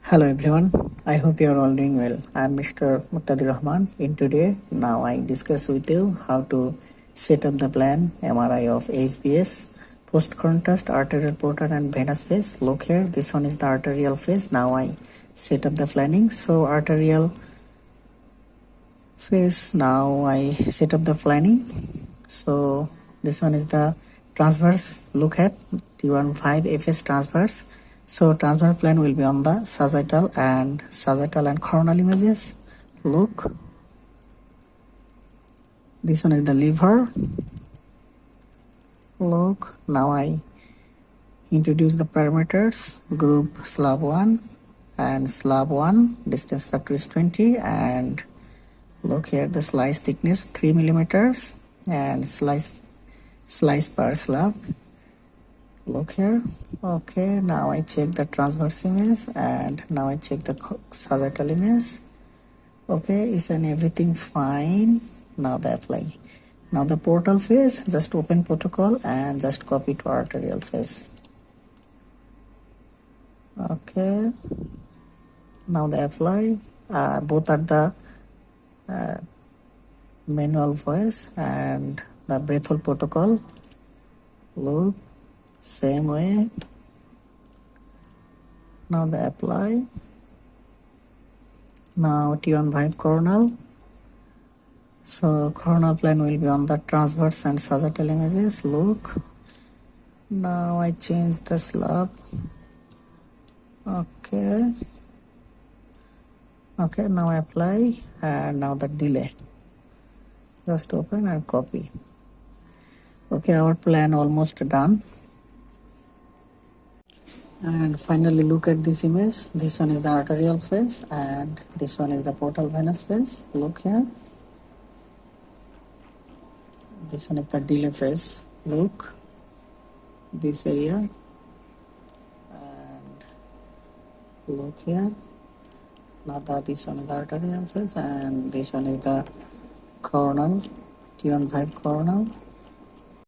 Hello everyone, I hope you are all doing well. I am Mr. Muqtadir Rahman. In today, now I discuss with you how to set up the plan MRI of HBS, post-contrast arterial portal and venous phase. Look here, this one is the arterial phase. Now I set up the planning. So arterial phase, now I set up the planning. So this one is the transverse. Look at T15 FS transverse. So transverse plane will be on the sagittal and coronal images. Look, this one is the liver. Look, now I introduce the parameters. Group slab 1 and slab 1 distance factor is 20, and look here, the slice thickness 3 millimeters and slice per slab. Look here. Okay, now I check the transverse image and now I check the sagittal image. Okay, isn't everything fine? Now the apply. Now the portal phase, just open protocol and just copy to arterial phase. Okay, now the apply. Both are the manual voice and the breath hold protocol. Look, same way. Now the apply. Now T15 coronal. So coronal plane will be on the transverse and sagittal images. Look, now I change the slab. Okay, now I apply, and now the delay, just open and copy. Okay, our plan almost done. And finally look at this image. This one is the arterial phase and this one is the portal venous phase. Look here, this one is the delay phase. Look, this area, and look here. Now this one is the arterial phase and this one is the coronal, T15 coronal.